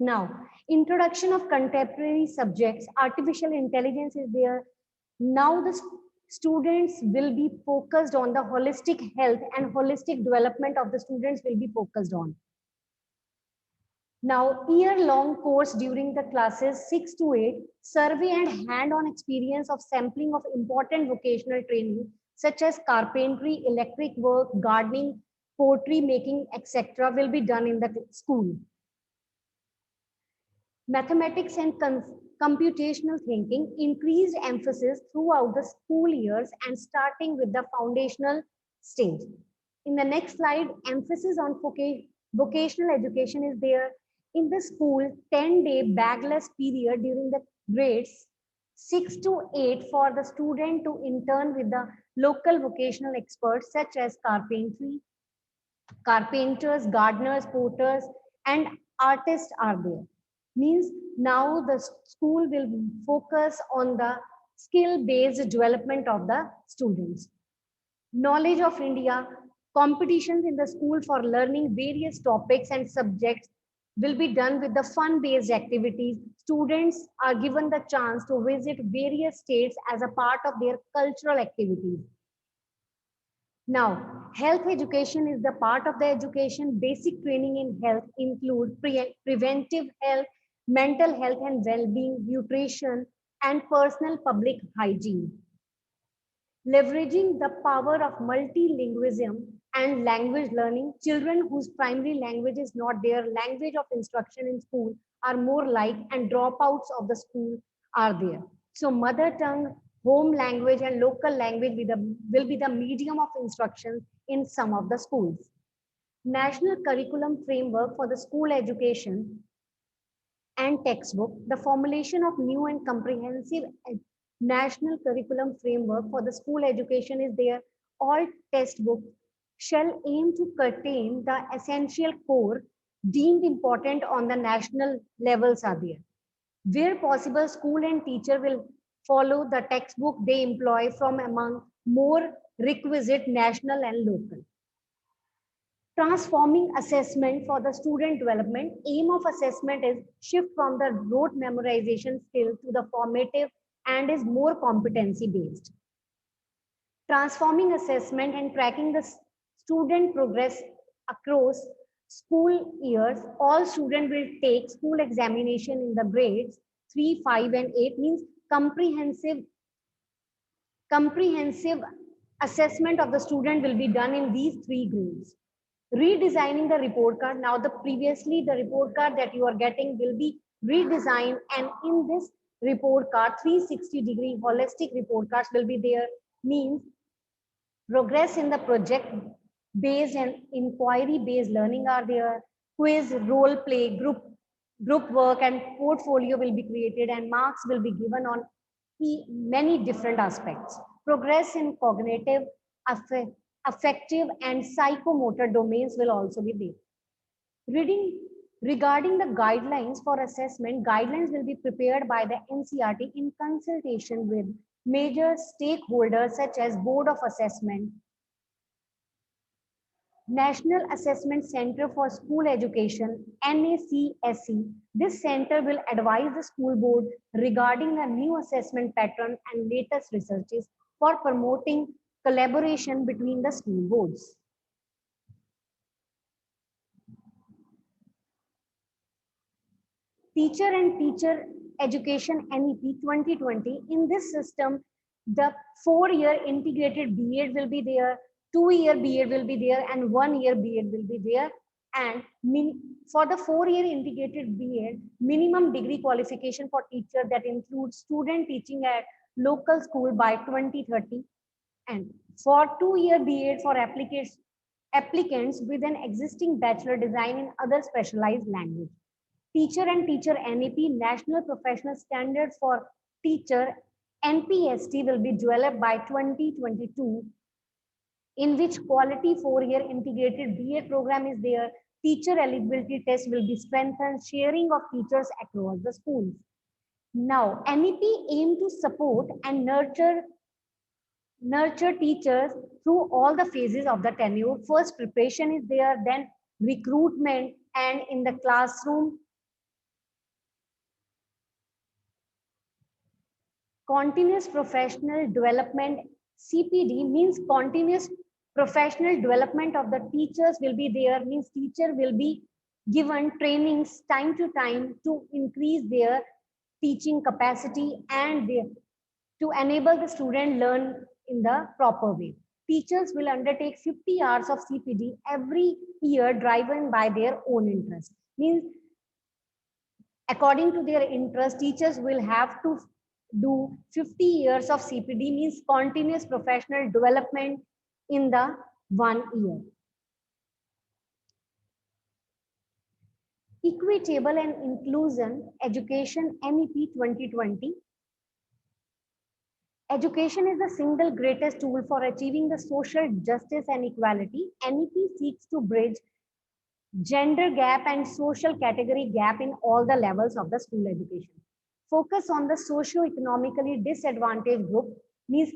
Now, introduction of contemporary subjects, artificial intelligence is there. Now the students will be focused on the holistic health and holistic development of the students will be focused on. Now, year-long course during the classes 6 to 8, survey and hand-on experience of sampling of important vocational training such as carpentry, electric work, gardening, pottery making, etc. will be done in the school. Mathematics and computational thinking, increased emphasis throughout the school years and starting with the foundational stage. In the next slide, emphasis on vocational education is there. In the school, 10-day bagless period during the grades 6 to 8 for the student to intern with the local vocational experts such as carpenters, gardeners, porters, and artists are there. Means now the school will focus on the skill-based development of the students. Knowledge of India, competitions in the school for learning various topics and subjects will be done with the fun-based activities. Students are given the chance to visit various states as a part of their cultural activities. Now, health education is the part of the education. Basic training in health include preventive health, mental health and well-being, nutrition, and personal public hygiene. Leveraging the power of multilingualism and language learning, children whose primary language is not their language of instruction in school are more like and dropouts of the school are there. So mother tongue, home language and local language will be the medium of instruction in some of the schools. National curriculum framework for the school education and textbook, the formulation of new and comprehensive national curriculum framework for the school education is there. All textbooks shall aim to contain the essential core deemed important on the national levels are there. Where possible, school and teacher will follow the textbook they employ from among more requisite national and local. Transforming assessment for the student development. Aim of assessment is shift from the rote memorization skill to the formative and is more competency based. Transforming assessment and tracking the student progress across school years. All students will take school examination in the grades 3, 5 and 8 means comprehensive assessment of the student will be done in these 3 grades. Redesigning the report card. Now the previously the report card that you are getting will be redesigned, and in this report card 360-degree holistic report cards will be there. Means progress in the project based and inquiry based learning are there. Quiz, role play, group work and portfolio will be created and marks will be given on many different aspects. Progress in cognitive, affective and psychomotor domains will also be there. Regarding the guidelines for assessment, guidelines will be prepared by the NCERT in consultation with major stakeholders such as Board of Assessment, National Assessment Center for School Education, NACSE. This center will advise the school board regarding the new assessment pattern and latest researches for promoting collaboration between the school boards. Teacher and Teacher Education NEP 2020. In this system, the 4-year integrated B.Ed will be there, 2-year B.Ed will be there, and 1-year B.Ed will be there. And for the 4-year integrated B.Ed, minimum degree qualification for teacher that includes student teaching at local school by 2030. And for 2-year B.Ed for applicants with an existing bachelor design in other specialized language. Teacher and Teacher NEP, National Professional Standards for Teacher, NPST will be developed by 2022, in which quality 4-year integrated BA program is there. Teacher eligibility test will be strengthened, sharing of teachers across the schools. Now, NEP aim to support and nurture teachers through all the phases of the tenure. First, preparation is there, then recruitment, and in the classroom, Continuous professional development, CPD, means continuous professional development of the teachers will be there, means teacher will be given trainings time to time to increase their teaching capacity and to enable the student learn in the proper way. Teachers will undertake 50 hours of CPD every year driven by their own interest. Means according to their interest, teachers will have to do 50 years of CPD, means continuous professional development in the 1 year. Equitable and Inclusion Education NEP 2020. Education is the single greatest tool for achieving the social justice and equality. NEP seeks to bridge gender gap and social category gap in all the levels of the school education. Focus on the socio-economically disadvantaged group, means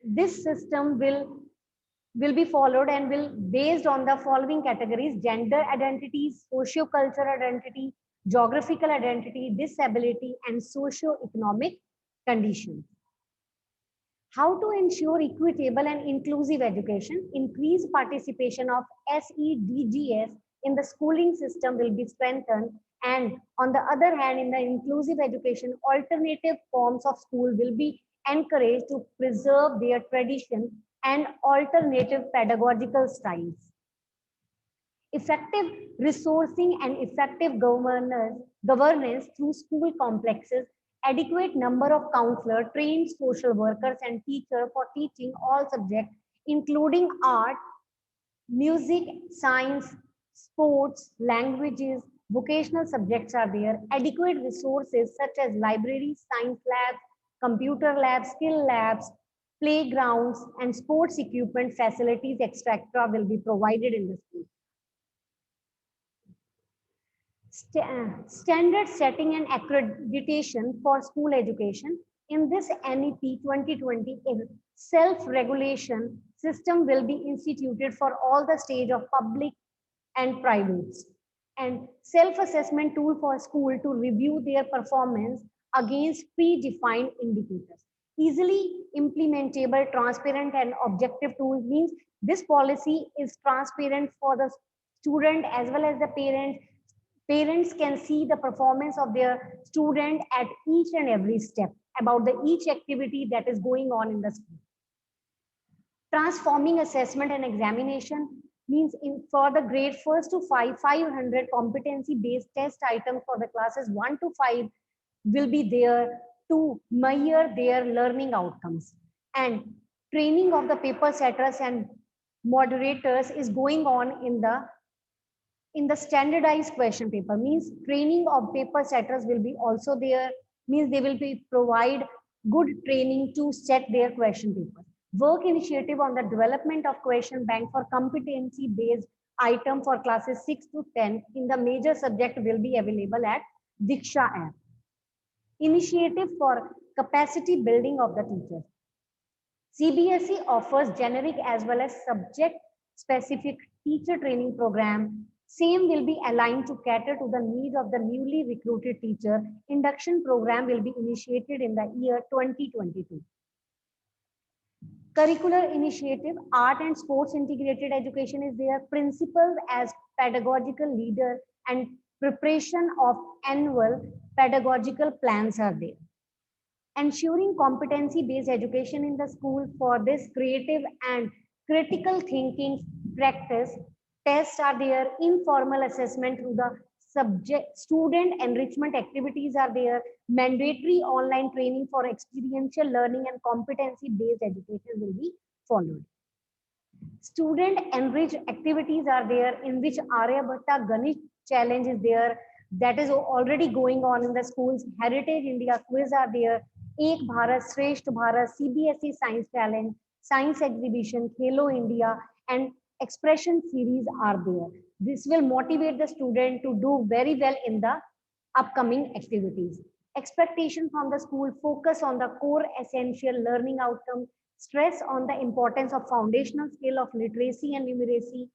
this system will be followed and will based on the following categories: gender identities, socio-cultural identity, geographical identity, disability, and socio-economic conditions. How to ensure equitable and inclusive education? Increased participation of SEDGs in the schooling system will be strengthened, and on the other hand, in the inclusive education, alternative forms of school will be encouraged to preserve their tradition and alternative pedagogical styles. Effective resourcing and effective governance through school complexes, adequate number of counselors, trained social workers, and teachers for teaching all subjects, including art, music, science, sports, languages, vocational subjects are there. Adequate resources such as libraries, science labs, computer labs, skill labs, playgrounds, and sports equipment facilities, etc., will be provided in the school. Standard setting and accreditation for school education. In this NEP 2020, a self-regulation system will be instituted for all the stage of public and privates, and self-assessment tool for school to review their performance against predefined indicators. Easily implementable, transparent, and objective tool, means this policy is transparent for the student as well as the parent. Parents can see the performance of their student at each and every step about the each activity that is going on in the school. Transforming assessment and examination, means in for the grade 1st to 5, 500 competency based test items for the classes 1 to 5 will be there to measure their learning outcomes. And training of the paper setters and moderators is going on in the standardized question paper, means training of paper setters will be also there, means they will be provide good training to set their question paper. Work initiative on the development of question bank for competency based item for classes 6 to 10 in the major subject will be available at Diksha app. Initiative for capacity building of the teachers. CBSE offers generic as well as subject specific teacher training program. Same will be aligned to cater to the need of the newly recruited teacher. Induction program will be initiated in the year 2022. Curricular initiative, art and sports integrated education is there. Principals as pedagogical leader and preparation of annual pedagogical plans are there. Ensuring competency-based education in the school. For this, creative and critical thinking practice, tests are there, informal assessment through the subject, student enrichment activities are there, mandatory online training for experiential learning and competency-based education will be followed. Student enriched activities are there, in which Aryabhatta Ganesh challenge is there, that is already going on in the schools. Heritage India quiz are there, Ek Bharat, Shresth Bharat, CBSE Science Challenge, Science Exhibition, Khelo India, and expression series are there. This will motivate the student to do very well in the upcoming activities. Expectation from the school, focus on the core essential learning outcome, stress on the importance of foundational skill of literacy and numeracy,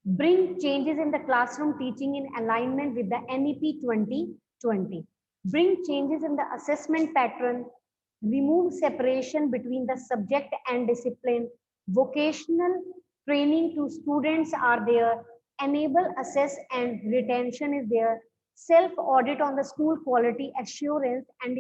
bring changes in the classroom teaching in alignment with the NEP 2020. bring changes in the assessment pattern, remove separation between the subject and discipline, vocational training to students are there, enable assess and retention is there, self audit on the school quality assurance and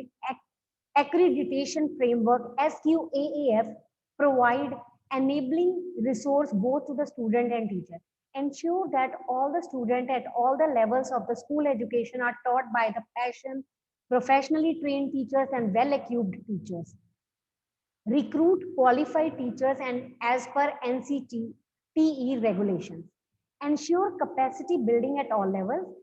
accreditation framework SQAAF provide enabling resource both to the student and teacher. Ensure that all the students at all the levels of the school education are taught by the passion, professionally trained teachers and well-equipped teachers. Recruit qualified teachers and as per NCTE regulations. Ensure capacity building at all levels.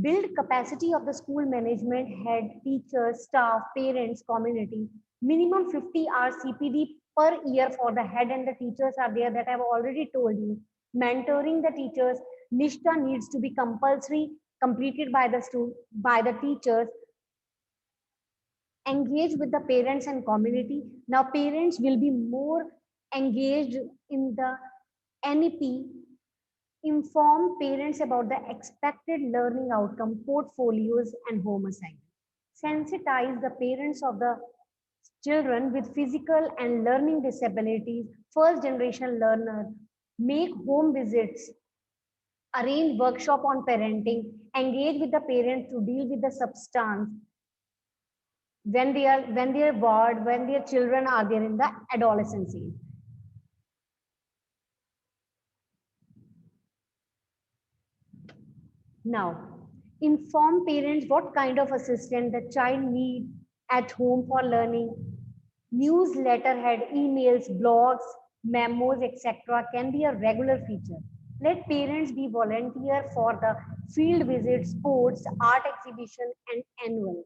Build capacity of the school management, head, teachers, staff, parents, community. Minimum 50 hours CPD per year for the head and the teachers are there that I've already told you. Mentoring the teachers, NISHTA needs to be compulsory, completed by the teachers. Engage with the parents and community. Now parents will be more engaged in the NEP. Inform parents about the expected learning outcome, portfolios, and home assignments. Sensitize the parents of the children with physical and learning disabilities, first generation learners, make home visits, arrange workshop on parenting, engage with the parents to deal with the substance when they are bored, when their children are there in the adolescence age. Now, inform parents what kind of assistance the child needs at home for learning. Newsletter head, emails, blogs, memos, etc. can be a regular feature. Let parents be volunteer for the field visits, sports, art exhibition, and annual.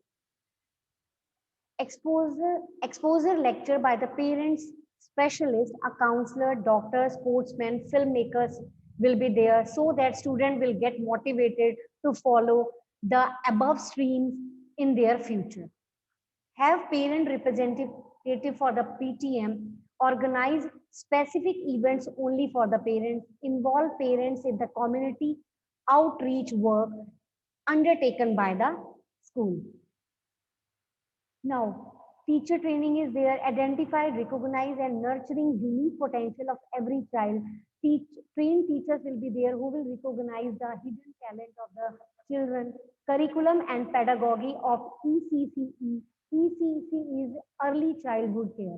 Exposure lecture by the parents, specialists, a counselor, doctor, sportsmen, filmmakers will be there so that student will get motivated to follow the above streams in their future. Have parent representative for the PTM, organize specific events only for the parents, involve parents in the community outreach work undertaken by the school. Now, teacher training is there, identify, recognize, and nurturing unique potential of every child. Trained teachers will be there who will recognize the hidden talent of the children. Curriculum and pedagogy of ECCE. ECCE is early childhood care.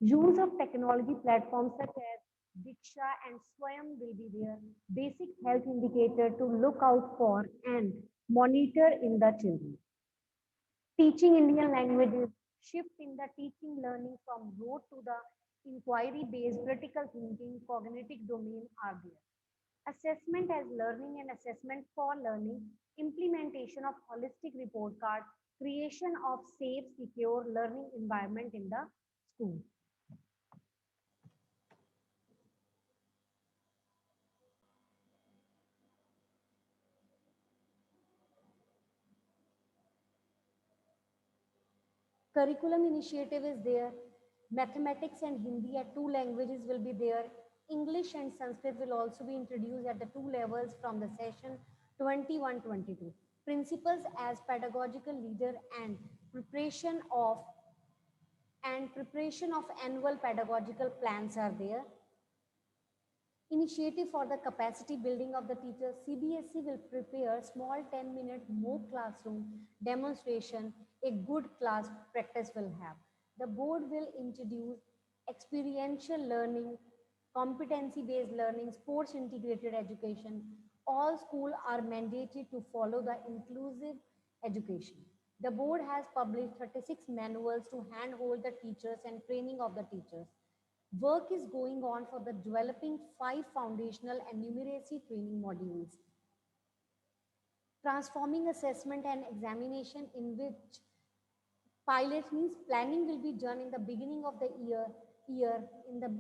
Use of technology platforms such as Diksha and Swayam will be there. Basic health indicator to look out for and monitor in the children. Teaching Indian languages, shift in the teaching learning from rote to the inquiry-based critical thinking cognitive domain are there. Assessment as learning and assessment for learning, implementation of holistic report card, creation of safe, secure learning environment in the school. Curriculum initiative is there. Mathematics and Hindi at two languages will be there. English and Sanskrit will also be introduced at the two levels from the session 21-22. Principles as pedagogical leader and preparation of annual pedagogical plans are there. Initiative for the capacity building of the teachers, CBSE will prepare small 10-minute mock classroom demonstration, a good class practice will have. The board will introduce experiential learning, competency-based learning, sports integrated education. All schools are mandated to follow the inclusive education. The board has published 36 manuals to handhold the teachers and training of the teachers. Work is going on for the developing 5 foundational and numeracy training modules. Transforming assessment and examination in which pilot means planning will be done in the beginning of the year in the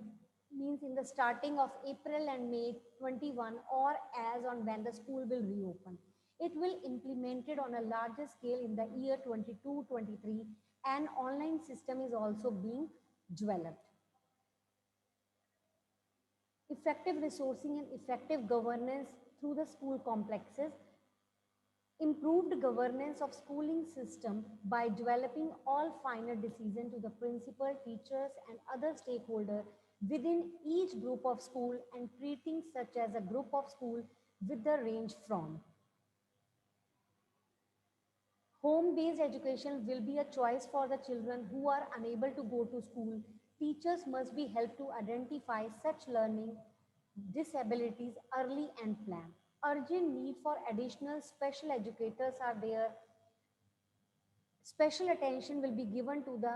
means in the starting of April and May 21 or as on when the school will reopen. It will implemented on a larger scale in the year 22-23 and online system is also being developed. Effective resourcing and effective governance through the school complexes. Improved governance of schooling system by developing all final decision to the principal, teachers and other stakeholders within each group of school and treating such as a group of school with the range from home-based education will be a choice for the children who are unable to go to school. Teachers must be helped to identify such learning disabilities early and plan. Urgent need for additional special educators are there. Special attention will be given to the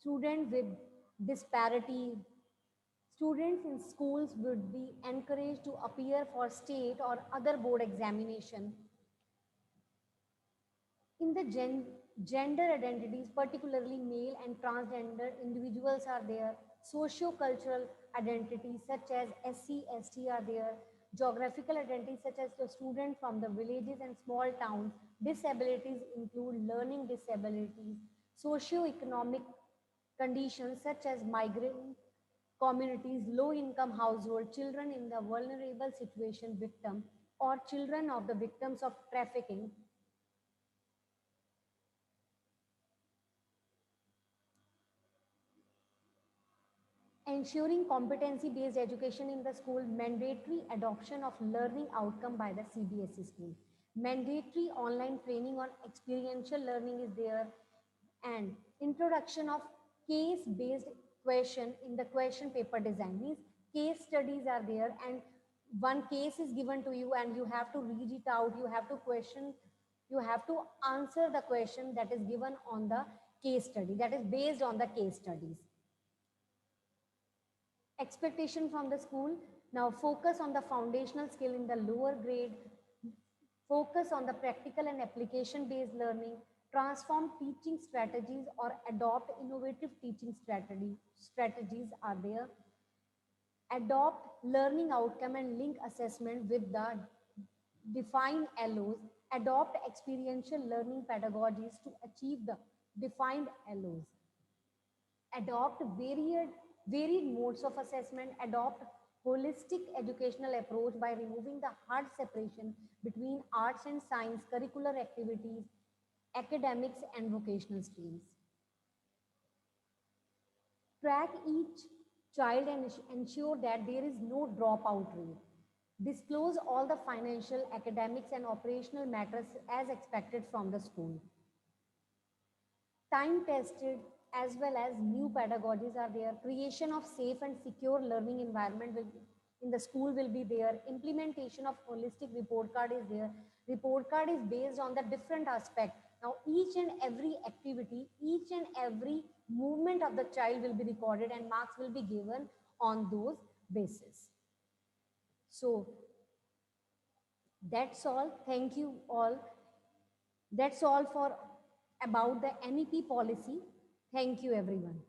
student with disparity. Students in schools would be encouraged to appear for state or other board examination. In the gender identities, particularly male and transgender individuals are there. Socio-cultural identities such as SC, ST are there. Geographical identities such as the student from the villages and small towns. Disabilities include learning disabilities. Socio-economic conditions such as migrant communities, low-income household, children in the vulnerable situation victim, or children of the victims of trafficking. Ensuring competency-based education in the school, mandatory adoption of learning outcome by the CBSE school. Mandatory online training on experiential learning is there, and introduction of case-based question in the question paper design. Means case studies are there and one case is given to you and you have to read it out, you have to question, you have to answer the question that is given on the case study, that is based on the case studies. Expectation from the school, now focus on the foundational skill in the lower grade, focus on the practical and application based learning, transform teaching strategies or adopt innovative teaching strategies are there, adopt learning outcome and link assessment with the defined LOs, adopt experiential learning pedagogies to achieve the defined LOs, adopt varied modes of assessment, adopt holistic educational approach by removing the hard separation between arts and science, curricular activities, academics and vocational streams. Track each child and ensure that there is no dropout rate. Disclose all the financial, academics and operational matters as expected from the school. Time tested as well as new pedagogies are there. Creation of safe and secure learning environment will be, in the school will be there. Implementation of holistic report card is there. Report card is based on the different aspect. Now each and every activity, each and every movement of the child will be recorded and marks will be given on those basis. So that's all. Thank you all. That's all for about the NEP policy. Thank you everyone.